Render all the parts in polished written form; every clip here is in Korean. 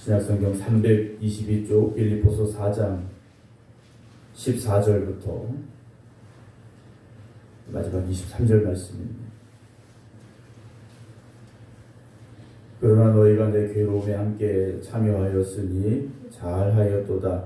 신약성경 322쪽 빌립보서 4장 14절부터 마지막 23절 말씀입니다. 그러나 너희가 내 괴로움에 함께 참여하였으니 잘하였도다.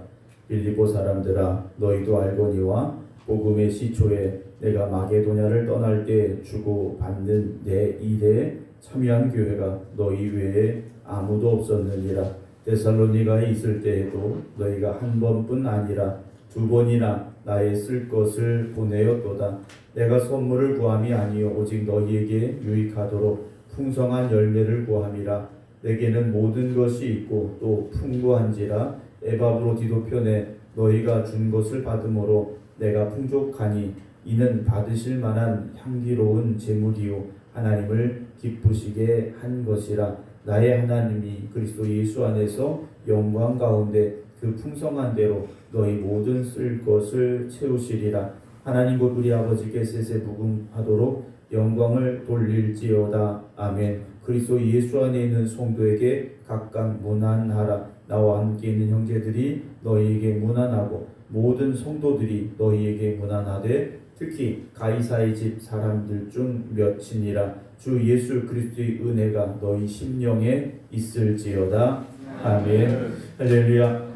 빌립보 사람들아, 너희도 알거니와 복음의 시초에 내가 마게도냐를 떠날 때 주고 받는 내 일에 참여한 교회가 너희 외에 아무도 없었느니라. 데살로니가에 있을 때에도 너희가 한 번뿐 아니라 두 번이나 나의 쓸 것을 보내었도다. 내가 선물을 구함이 아니요 오직 너희에게 유익하도록 풍성한 열매를 구함이라. 내게는 모든 것이 있고 또 풍부한지라. 에바브로 디도편에 너희가 준 것을 받음으로 내가 풍족하니 이는 받으실 만한 향기로운 제물이요 하나님을 기쁘시게 한 것이라. 나의 하나님이 그리스도 예수 안에서 영광 가운데 그 풍성한 대로 너희 모든 쓸 것을 채우시리라. 하나님 곧 우리 아버지께 세세무궁하도록 영광을 돌릴지어다. 아멘. 그리스도 예수 안에 있는 성도에게 각각 문안하라. 나와 함께 있는 형제들이 너희에게 문안하고 모든 성도들이 너희에게 문안하되 특히 가이사의 집 사람들 중 몇이니라. 주 예수 그리스도의 은혜가 너희 심령에 있을지어다. 아멘. 할렐루야.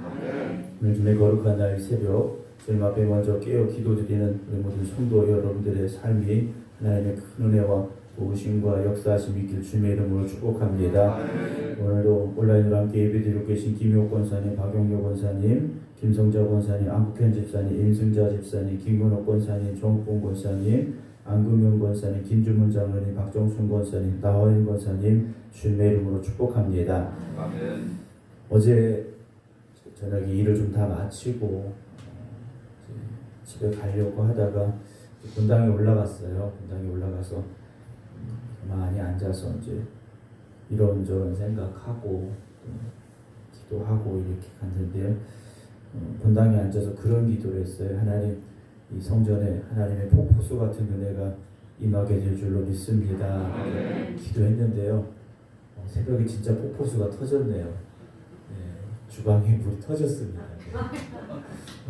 오늘 주의 거룩한 날 새벽 주님 앞에 먼저 깨어 기도드리는 우리 모든 성도 여러분들의 삶이 하나님의 큰 은혜와 도우심과 역사하심이 있길 주님의 이름으로 축복합니다. 오늘도 온라인으로 함께 예배드리고 계신 김효 권사님, 박용료 권사님, 김성자 권사님, 안국현 집사님, 임승자 집사님, 김근옥 권사님, 정국봉 권사님, 안금영 권사님, 김주문 장로님, 박정순 권사님, 나화인 권사님 주님의 이름으로 축복합니다. 아멘. 어제 저녁에 일을 좀 다 마치고 집에 가려고 하다가 분당에 올라갔어요. 분당에 올라가서 가만히 앉아서 이제 이런저런 생각하고 기도하고 이렇게 갔는데요. 분당에 앉아서 그런 기도를 했어요. 하나님, 이 성전에 하나님의 폭포수 같은 은혜가 임하게 될 줄로 믿습니다. 기도했는데요. 새벽에 진짜 폭포수가 터졌네요. 주방에 물이 터졌습니다.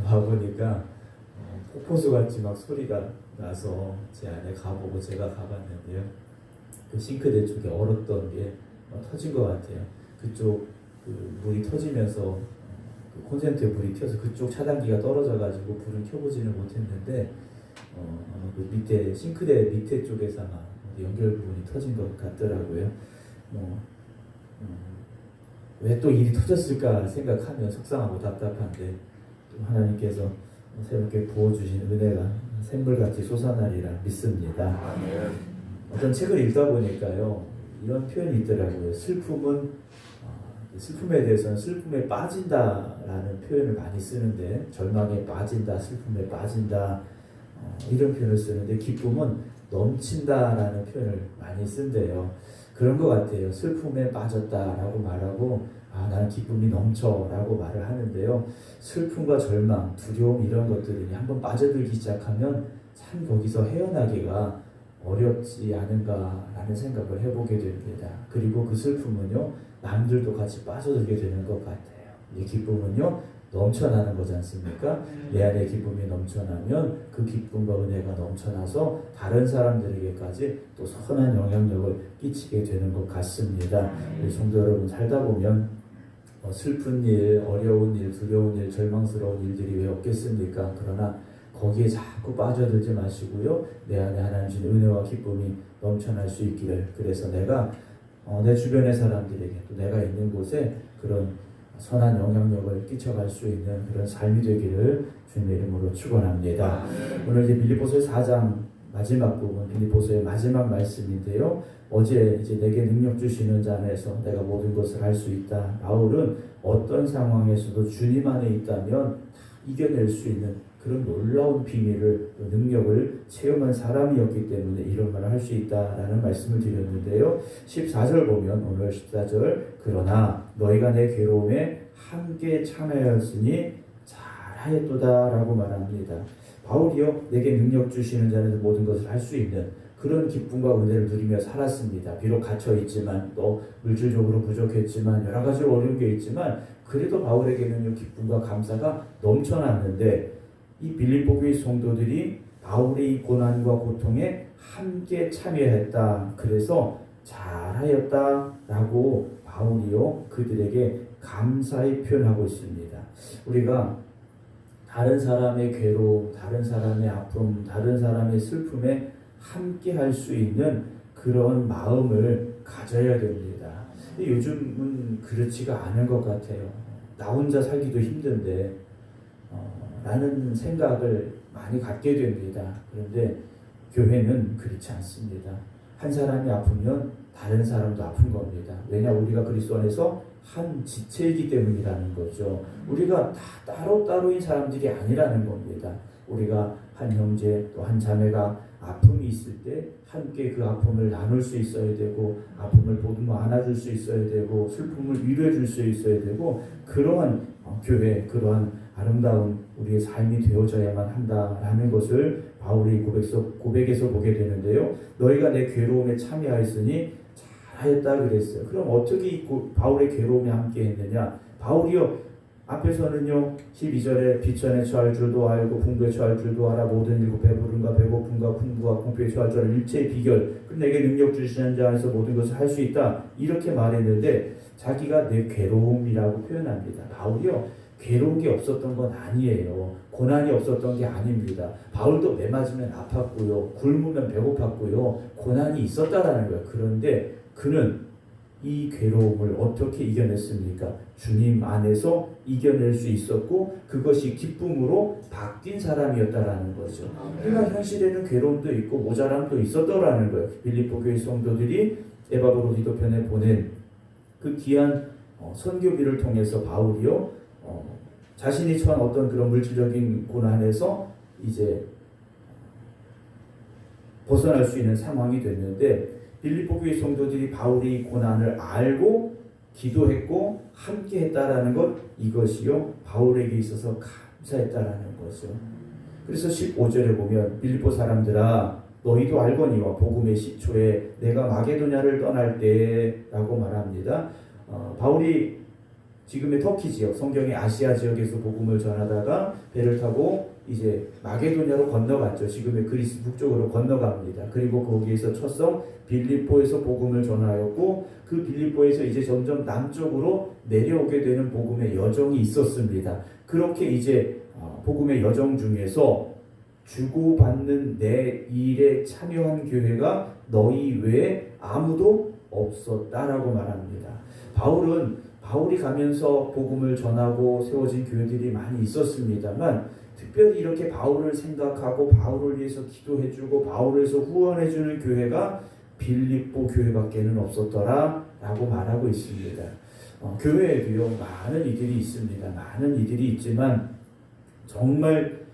와보니까 폭포수 같이 막 소리가 나서 제 안에 가보고 제가 가봤는데요. 그 싱크대 쪽에 얼었던 게 터진 것 같아요. 그쪽 그 물이 터지면서 그 콘센트에 물이 튀어서 그쪽 차단기가 떨어져가지고 불은 켜보지는 못했는데 그 밑에 싱크대 밑에 쪽에서 아마 연결 부분이 터진 것 같더라고요. 왜 또 일이 터졌을까 생각하면 속상하고 답답한데 또 하나님께서 새롭게 부어주신 은혜가 샘물같이 솟아나리라 믿습니다. 어떤 책을 읽다 보니까요, 이런 표현이 있더라고요. 슬픔에 대해서는 슬픔에 빠진다라는 표현을 많이 쓰는데, 절망에 빠진다, 슬픔에 빠진다, 이런 표현을 쓰는데, 기쁨은 넘친다라는 표현을 많이 쓴대요. 그런 것 같아요. 슬픔에 빠졌다라고 말하고, 나는 기쁨이 넘쳐라고 말을 하는데요. 슬픔과 절망, 두려움 이런 것들이 한번 빠져들기 시작하면 참 거기서 헤어나기가 어렵지 않은가라는 생각을 해보게 됩니다. 그리고 그 슬픔은요, 남들도 같이 빠져들게 되는 것 같아요. 이 기쁨은요, 넘쳐나는 거지 않습니까? 내 안에 기쁨이 넘쳐나면 그 기쁨과 은혜가 넘쳐나서 다른 사람들에게까지 또 선한 영향력을 끼치게 되는 것 같습니다. 우리 성도 여러분, 살다 보면 슬픈 일, 어려운 일, 두려운 일, 절망스러운 일들이 왜 없겠습니까? 그러나 거기에 자꾸 빠져들지 마시고요, 내 안에 하나님 주신 은혜와 기쁨이 넘쳐날 수 있기를, 그래서 내가 내 주변의 사람들에게 또 내가 있는 곳에 그런 선한 영향력을 끼쳐갈 수 있는 그런 삶이 되기를 주님의 이름으로 축원합니다. 오늘 이제 빌립보서 4장 마지막 부분, 빌립보서의 마지막 말씀인데요. 어제 이제 내게 능력 주시는 자 안에서 내가 모든 것을 할 수 있다. 바울은 어떤 상황에서도 주님 안에 있다면 이겨낼 수 있는 그런 놀라운 비밀을, 능력을 체험한 사람이었기 때문에 이런 말을 할 수 있다라는 말씀을 드렸는데요. 14절 보면, 오늘 14절, 그러나 너희가 내 괴로움에 함께 참여하였으니 잘하였도다 라고 말합니다. 바울이요, 내게 능력 주시는 자는 모든 것을 할 수 있는 그런 기쁨과 은혜를 누리며 살았습니다. 비록 갇혀 있지만 또 물질적으로 부족했지만 여러 가지 어려운 게 있지만 그래도 바울에게는 기쁨과 감사가 넘쳐났는데 이 빌립보 교회 성도들이 바울의 이 고난과 고통에 함께 참여했다. 그래서 잘하였다라고 바울이요 그들에게 감사의 표현하고 있습니다. 우리가 다른 사람의 괴로움, 다른 사람의 아픔, 다른 사람의 슬픔에 함께 할 수 있는 그런 마음을 가져야 됩니다. 요즘은 그렇지가 않은 것 같아요. 나 혼자 살기도 힘든데 라는 생각을 많이 갖게 됩니다. 그런데 교회는 그렇지 않습니다. 한 사람이 아프면 다른 사람도 아픈 겁니다. 왜냐 우리가 그리스도 안에서 한 지체이기 때문이라는 거죠. 우리가 다 따로따로인 사람들이 아니라는 겁니다. 우리가 한 형제 또 한 자매가 아픔이 있을 때 함께 그 아픔을 나눌 수 있어야 되고 아픔을 보듬어 안아줄 수 있어야 되고 슬픔을 위로해 줄 수 있어야 되고 그러한 교회 그러한 아름다운 우리의 삶이 되어져야만 한다라는 것을 바울의 고백에서 보게 되는데요. 너희가 내 괴로움에 참여하였으니 잘하였다 그랬어요. 그럼 어떻게 바울의 괴로움에 함께 했느냐? 바울이요 앞에서는요 12절에 비천에 처할 줄도 알고 풍부에 처할 줄도 알아 모든 일고 배부름과 배고픔과 풍부와 공포에 처할 줄 알아 일체의 비결 내게 능력 주시는 자 안에서 모든 것을 할 수 있다 이렇게 말했는데 자기가 내 괴로움이라고 표현합니다. 바울이요 괴로운 게 없었던 건 아니에요. 고난이 없었던 게 아닙니다. 바울도 매 맞으면 아팠고요 굶으면 배고팠고요 고난이 있었다라는 거예요. 그런데 그는 이 괴로움을 어떻게 이겨냈습니까? 주님 안에서 이겨낼 수 있었고 그것이 기쁨으로 바뀐 사람이었다라는 거죠. 그러나 현실에는 괴로움도 있고 모자람도 있었더라는 거예요. 빌립보 교회 성도들이 에바브로디도 편에 보낸 그 귀한 선교비를 통해서 바울이요 자신이 처한 어떤 그런 물질적인 고난에서 이제 벗어날 수 있는 상황이 됐는데 빌립보 교회 성도들이 바울의 고난을 알고 기도했고 함께 했다라는 것 이것이요 바울에게 있어서 감사했다라는 거죠. 그래서 15절에 보면 빌립보 사람들아 너희도 알거니와 복음의 시초에 내가 마게도냐를 떠날 때라고 말합니다. 바울이 지금의 터키 지역 성경의 아시아 지역에서 복음을 전하다가 배를 타고 이제 마게도냐로 건너갔죠. 지금의 그리스 북쪽으로 건너갑니다. 그리고 거기에서 첫 성 빌립보에서 복음을 전하였고 그 빌립보에서 이제 점점 남쪽으로 내려오게 되는 복음의 여정이 있었습니다. 그렇게 이제 복음의 여정 중에서 주고받는 내 일에 참여한 교회가 너희 외에 아무도 없었다라고 말합니다. 바울이 가면서 복음을 전하고 세워진 교회들이 많이 있었습니다만 특별히 이렇게 바울을 생각하고 바울을 위해서 기도해주고 바울을 위해서 후원해주는 교회가 빌립보 교회밖에는 없었더라 라고 말하고 있습니다. 교회에도요 많은 이들이 있습니다. 많은 이들이 있지만 정말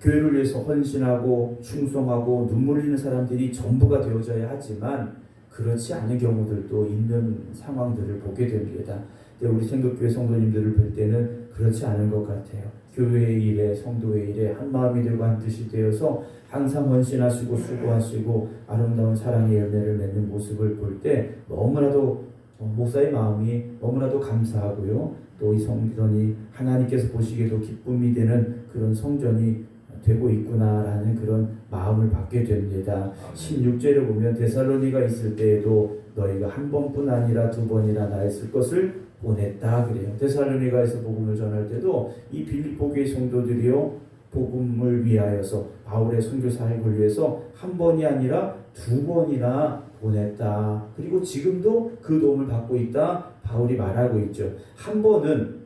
교회를 위해서 헌신하고 충성하고 눈물 흘리는 사람들이 전부가 되어져야 하지만 그렇지 않은 경우들도 있는 상황들을 보게 됩니다. 우리 생각교회 성도님들을 볼 때는 그렇지 않은 것 같아요. 교회의 일에 성도의 일에 한 마음이 되고 한 뜻이 되어서 항상 헌신하시고 수고하시고 아름다운 사랑의 열매를 맺는 모습을 볼 때 너무나도 목사의 마음이 너무나도 감사하고요. 또 이 성전이 하나님께서 보시기에도 기쁨이 되는 그런 성전이 되고 있구나라는 그런 마음을 받게 됩니다. 16절에 보면 데살로니가 있을 때에도 너희가 한 번뿐 아니라 두 번이나 나의 쓸 것을 보냈다 그래요. 데살로니가에서 복음을 전할 때도 이 빌립보 교회 성도들이요 복음을 위하여서 바울의 선교 사역을 위해서 한 번이 아니라 두 번이나 보냈다. 그리고 지금도 그 도움을 받고 있다. 바울이 말하고 있죠. 한 번은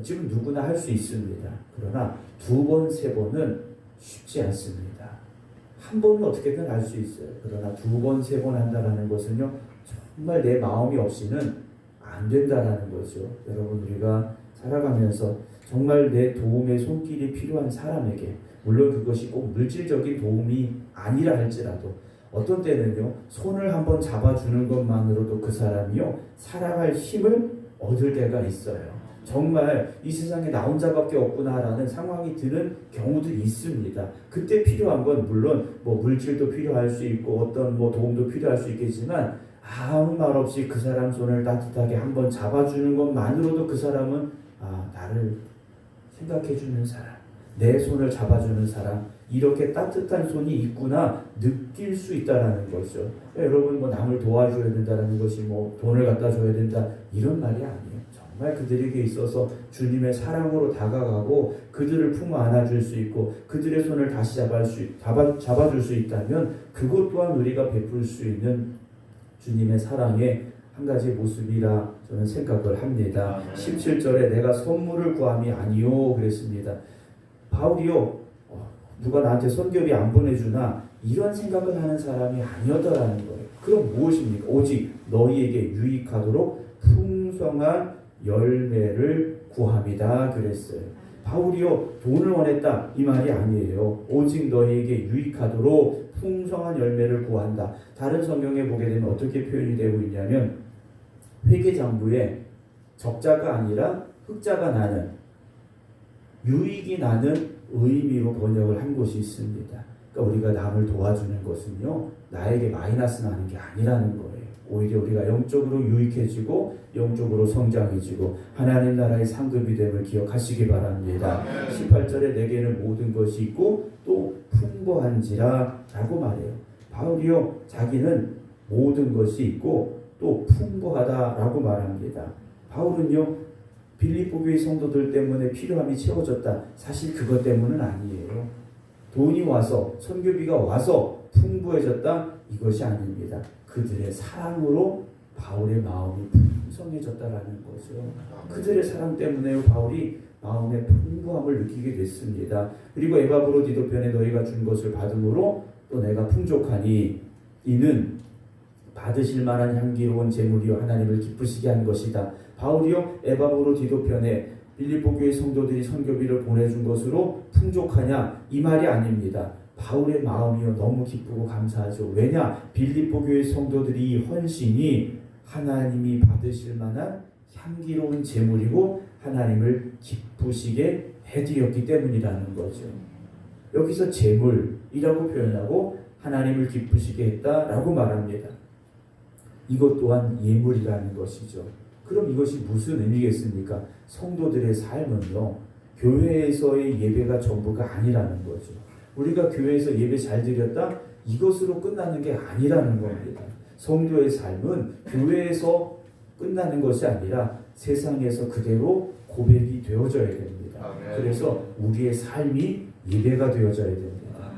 지금 누구나 할 수 있습니다. 그러나 두 번, 세 번은 쉽지 않습니다. 한 번은 어떻게든 할 수 있어요. 그러나 두 번, 세 번 한다는 것은요 정말 내 마음이 없이는 안 된다라는 거죠. 여러분 우리가 살아가면서 정말 내 도움의 손길이 필요한 사람에게 물론 그것이 꼭 물질적인 도움이 아니라 할지라도 어떤 때는요 손을 한번 잡아주는 것만으로도 그 사람이요 살아갈 힘을 얻을 때가 있어요. 정말 이 세상에 나 혼자밖에 없구나라는 상황이 드는 경우들이 있습니다. 그때 필요한 건 물론 뭐 물질도 필요할 수 있고 어떤 뭐 도움도 필요할 수 있겠지만 아무 말 없이 그 사람 손을 따뜻하게 한번 잡아주는 것만으로도 그 사람은 나를 생각해주는 사람, 내 손을 잡아주는 사람, 이렇게 따뜻한 손이 있구나 느낄 수 있다라는 거죠. 여러분 뭐 남을 도와줘야 된다라는 것이 뭐 돈을 갖다 줘야 된다 이런 말이 아니에요. 정말 그들에게 있어서 주님의 사랑으로 다가가고 그들을 품어 안아줄 수 있고 그들의 손을 다시 잡아줄 수 있다면 그것 또한 우리가 베풀 수 있는 주님의 사랑의 한 가지 모습이라 저는 생각을 합니다. 17절에 내가 선물을 구함이 아니요 그랬습니다. 바울이요 누가 나한테 선교비 안 보내주나 이런 생각을 하는 사람이 아니었다라는 거예요. 그럼 무엇입니까? 오직 너희에게 유익하도록 풍성한 열매를 구함이다 그랬어요. 바울이요 돈을 원했다 이 말이 아니에요. 오직 너희에게 유익하도록 풍성한 열매를 구한다. 다른 성경에 보게 되면 어떻게 표현이 되고 있냐면 회계장부에 적자가 아니라 흑자가 나는 유익이 나는 의미로 번역을 한 곳이 있습니다. 그러니까 우리가 남을 도와주는 것은요 나에게 마이너스 나는 게 아니라는 거예요. 오히려 우리가 영적으로 유익해지고 영적으로 성장해지고 하나님 나라의 상급이 됨을 기억하시기 바랍니다. 18절에 내게는 모든 것이 있고 또 풍부한지라 라고 말해요. 바울이요 자기는 모든 것이 있고 또 풍부하다라고 말합니다. 바울은요 빌립보 교회 성도들 때문에 필요함이 채워졌다. 사실 그것 때문은 아니에요. 돈이 와서 선교비가 와서 풍부해졌다. 이것이 아닙니다. 그들의 사랑으로 바울의 마음이 풍성해졌다라는 거죠. 그들의 사랑 때문에 바울이 마음의 풍부함을 느끼게 됐습니다. 그리고 에바브로디도 편에 너희가 준 것을 받음으로 또 내가 풍족하니 이는 받으실 만한 향기로운 제물이요 하나님을 기쁘시게 한 것이다. 바울이요 에바브로디도 편에 빌립보 교회 성도들이 선교비를 보내준 것으로 풍족하냐 이 말이 아닙니다. 바울의 마음이요 너무 기쁘고 감사하죠. 왜냐 빌립보 교회 성도들이 헌신이 하나님이 받으실 만한 향기로운 제물이고 하나님을 기쁘시게 해드렸기 때문이라는 거죠. 여기서 제물이라고 표현하고 하나님을 기쁘시게 했다라고 말합니다. 이것 또한 예물이라는 것이죠. 그럼 이것이 무슨 의미겠습니까? 성도들의 삶은요 교회에서의 예배가 전부가 아니라는 거죠. 우리가 교회에서 예배 잘 드렸다 이것으로 끝나는 게 아니라는 겁니다. 성도의 삶은 교회에서 끝나는 것이 아니라 세상에서 그대로 고백이 되어져야 됩니다. 그래서 우리의 삶이 예배가 되어져야 됩니다.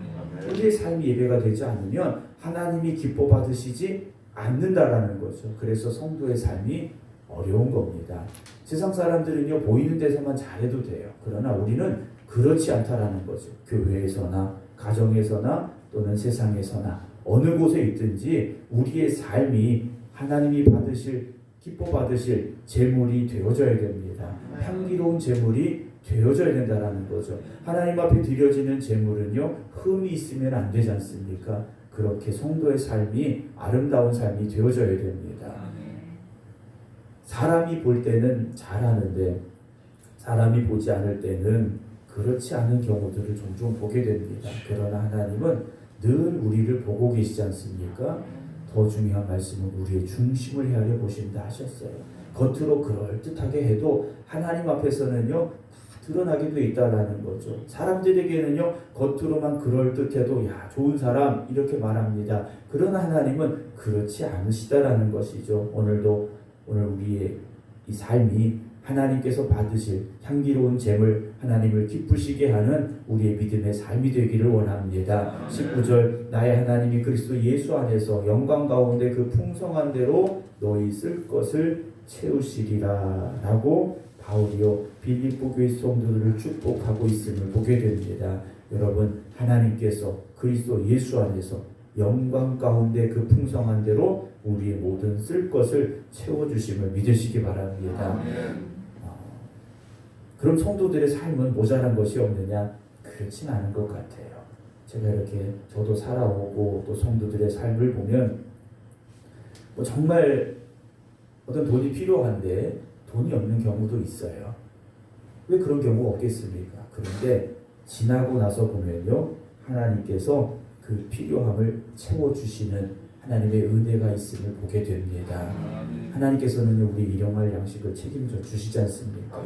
우리의 삶이 예배가 되지 않으면 하나님이 기뻐 받으시지 않는다라는 거죠. 그래서 성도의 삶이 어려운 겁니다. 세상 사람들은요 보이는 데서만 잘해도 돼요. 그러나 우리는 그렇지 않다라는 거죠. 교회에서나 가정에서나 또는 세상에서나 어느 곳에 있든지 우리의 삶이 하나님이 받으실 기뻐 받으실 제물이 되어져야 됩니다. 향기로운 제물이 되어져야 된다라는 거죠. 하나님 앞에 드려지는 제물은요 흠이 있으면 안 되지 않습니까? 그렇게 성도의 삶이 아름다운 삶이 되어져야 됩니다. 사람이 볼 때는 잘하는데 사람이 보지 않을 때는 그렇지 않은 경우들을 종종 보게 됩니다. 그러나 하나님은 늘 우리를 보고 계시지 않습니까? 더 중요한 말씀은 우리의 중심을 헤아려 보신다 하셨어요. 겉으로 그럴듯하게 해도 하나님 앞에서는요 드러나게 돼 있다라는 거죠. 사람들에게는요 겉으로만 그럴듯해도 야 좋은 사람 이렇게 말합니다. 그러나 하나님은 그렇지 않으시다라는 것이죠. 오늘 우리의 이 삶이 하나님께서 받으실 향기로운 제물 하나님을 기쁘시게 하는 우리의 믿음의 삶이 되기를 원합니다. 19절 나의 하나님이 그리스도 예수 안에서 영광 가운데 그 풍성한 대로 너희 쓸 것을 채우시리라 라고 바울이요 빌립보 교회 성도들을 축복하고 있음을 보게 됩니다. 여러분 하나님께서 그리스도 예수 안에서 영광 가운데 그 풍성한 대로 우리의 모든 쓸 것을 채워주심을 믿으시기 바랍니다. 그럼 성도들의 삶은 모자란 것이 없느냐? 그렇진 않은 것 같아요. 제가 이렇게 저도 살아오고 또 성도들의 삶을 보면 뭐 정말 어떤 돈이 필요한데 돈이 없는 경우도 있어요. 왜 그런 경우가 없겠습니까? 그런데 지나고 나서 보면요, 하나님께서 그 필요함을 채워주시는 하나님의 은혜가 있음을 보게 됩니다. 하나님께서는 우리 일용할 양식을 책임져 주시지 않습니까?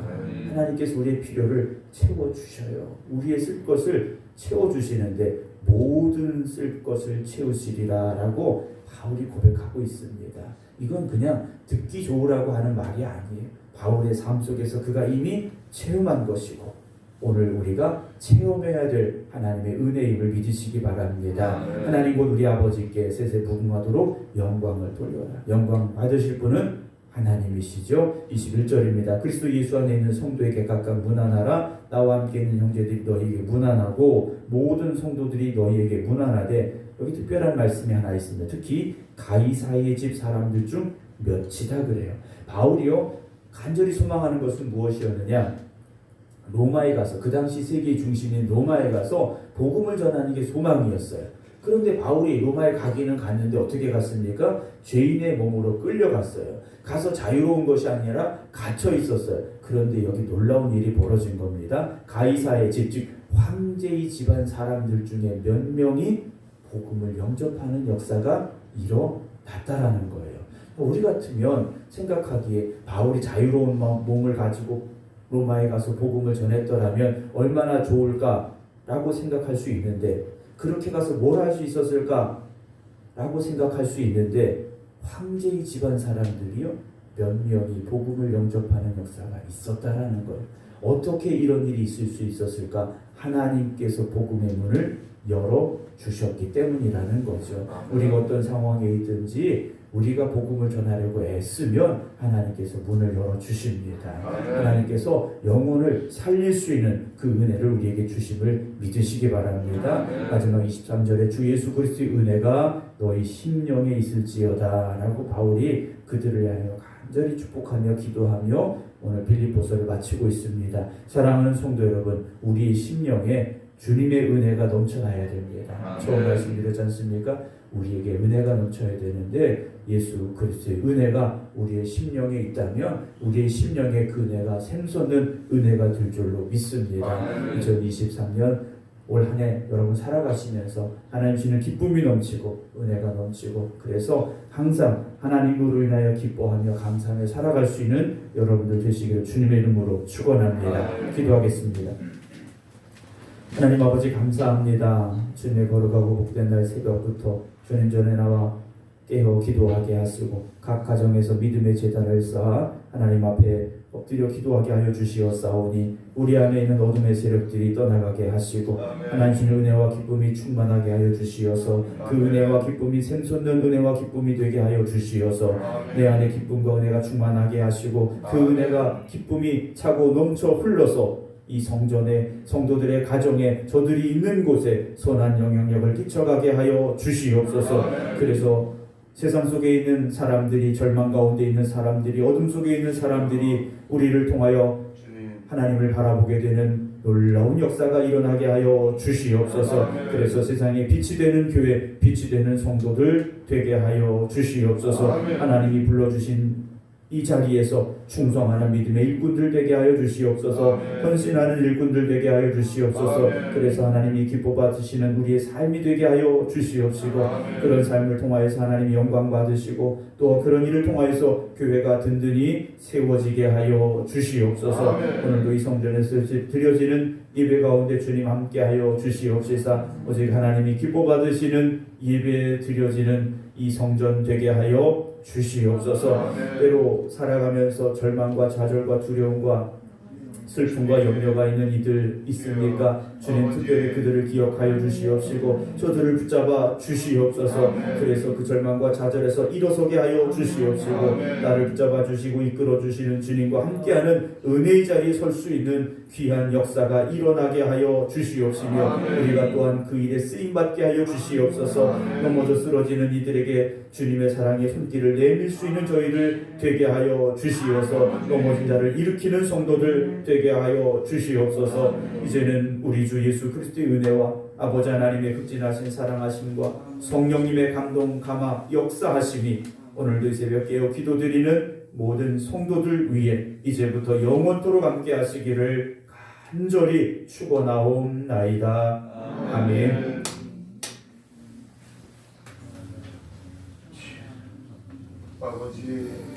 하나님께서 우리의 필요를 채워주셔요. 우리의 쓸 것을 채워주시는데 모든 쓸 것을 채우시리라 라고 바울이 고백하고 있습니다. 이건 그냥 듣기 좋으라고 하는 말이 아니에요. 바울의 삶 속에서 그가 이미 체험한 것이고 오늘 우리가 체험해야 될 하나님의 은혜임을 믿으시기 바랍니다. 하나님 곧 우리 아버지께 세세 무궁하도록 영광을 돌려라. 영광 받으실 분은 하나님이시죠. 21절입니다. 그리스도 예수 안에 있는 성도에게 각각 문안하라. 나와 함께 있는 형제들이 너희에게 문안하고 모든 성도들이 너희에게 문안하되, 여기 특별한 말씀이 하나 있습니다. 특히 가이사의 집 사람들 중 몇이다 그래요. 바울이요 간절히 소망하는 것은 무엇이었느냐? 로마에 가서, 그 당시 세계의 중심인 로마에 가서 복음을 전하는 게 소망이었어요. 그런데 바울이 로마에 가기는 갔는데 어떻게 갔습니까? 죄인의 몸으로 끌려갔어요. 가서 자유로운 것이 아니라 갇혀 있었어요. 그런데 여기 놀라운 일이 벌어진 겁니다. 가이사의 집, 즉 황제의 집안 사람들 중에 몇 명이 복음을 영접하는 역사가 일어났다라는 거예요. 우리 같으면 생각하기에 바울이 자유로운 몸을 가지고 로마에 가서 복음을 전했더라면 얼마나 좋을까라고 생각할 수 있는데, 그렇게 가서 뭘 할 수 있었을까라고 생각할 수 있는데, 황제의 집안 사람들이요 몇 명이 복음을 영접하는 역사가 있었다라는 거예요. 어떻게 이런 일이 있을 수 있었을까? 하나님께서 복음의 문을 열어주셨기 때문이라는 거죠. 우리가 어떤 상황에 있든지 우리가 복음을 전하려고 애쓰면 하나님께서 문을 열어주십니다. 하나님께서 영혼을 살릴 수 있는 그 은혜를 우리에게 주심을 믿으시기 바랍니다. 마지막 23절에 주 예수 그리스도의 은혜가 너희 심령에 있을지어다 라고 바울이 그들을 향하여 간절히 축복하며 기도하며 오늘 빌립보서를 마치고 있습니다. 사랑하는 성도 여러분, 우리 심령에 주님의 은혜가 넘쳐나야 됩니다. 처음 말씀드렸지 않습니까? 우리에게 은혜가 넘쳐야 되는데 예수 그리스도의 은혜가 우리의 심령에 있다면 우리의 심령에 그 은혜가 샘솟는 은혜가 될 줄로 믿습니다. 2023년 올 한 해 여러분 살아가시면서 하나님 주시는 기쁨이 넘치고 은혜가 넘치고, 그래서 항상 하나님으로 인하여 기뻐하며 감사하며 살아갈 수 있는 여러분들 되시기를 주님의 이름으로 축원합니다. 기도하겠습니다. 하나님 아버지 감사합니다. 주님의 거룩하고 복된 날 새벽부터 주님 전에 나와 깨어 기도하게 하시고 각 가정에서 믿음의 제단을 쌓아 하나님 앞에 엎드려 기도하게 하여 주시옵사오니 우리 안에 있는 어둠의 세력들이 떠나가게 하시고 하나님 주님의 은혜와 기쁨이 충만하게 하여 주시어서 그 은혜와 기쁨이 샘솟는 은혜와 기쁨이 되게 하여 주시어서 내 안에 기쁨과 은혜가 충만하게 하시고 그 은혜가 기쁨이 차고 넘쳐 흘러서 이 성전에 성도들의 가정에 저들이 있는 곳에 선한 영향력을 끼쳐가게 하여 주시옵소서. 그래서 세상 속에 있는 사람들이, 절망 가운데 있는 사람들이, 어둠 속에 있는 사람들이 우리를 통하여 하나님을 바라보게 되는 놀라운 역사가 일어나게 하여 주시옵소서. 그래서 세상에 빛이 되는 교회, 빛이 되는 성도들 되게 하여 주시옵소서. 하나님이 불러주신 이 자리에서 충성하는 믿음의 일꾼들 되게 하여 주시옵소서. 헌신하는 일꾼들 되게 하여 주시옵소서. 그래서 하나님이 기뻐 받으시는 우리의 삶이 되게 하여 주시옵시고, 그런 삶을 통하여서 하나님이 영광 받으시고 또 그런 일을 통하여서 교회가 든든히 세워지게 하여 주시옵소서. 오늘도 이 성전에서 드려지는 예배 가운데 주님 함께 하여 주시옵시사. 오직 하나님이 기뻐 받으시는 예배 드려지는 이 성전 되게 하여 주시옵소서. 때로 살아가면서 절망과 좌절과 두려움과 슬픔과 염려가 있는 이들 있습니까? 주님 특별히 그들을 기억하여 주시옵시고 저들을 붙잡아 주시옵소서. 그래서 그 절망과 좌절에서 일어서게 하여 주시옵시고 나를 붙잡아 주시고 이끌어 주시는 주님과 함께하는 은혜의 자리에 설 수 있는 귀한 역사가 일어나게 하여 주시옵시며 우리가 또한 그 일에 쓰임받게 하여 주시옵소서. 넘어져 쓰러지는 이들에게 주님의 사랑의 손길을 내밀 수 있는 저희를 되게 하여 주시옵소서. 넘어진 자를 일으키는 성도들 되게 하여 주시옵소서. 이제는 우리 주 예수 그리스도의 은혜와 아버지 하나님의 극진하신 사랑하심과 성령님의 감동 감화 역사하심이 오늘도 이 새벽 깨어 기도드리는 모든 성도들 위해 이제부터 영원토록 함께 하시기를 간절히 축원하옵나이다. 아멘. 아버지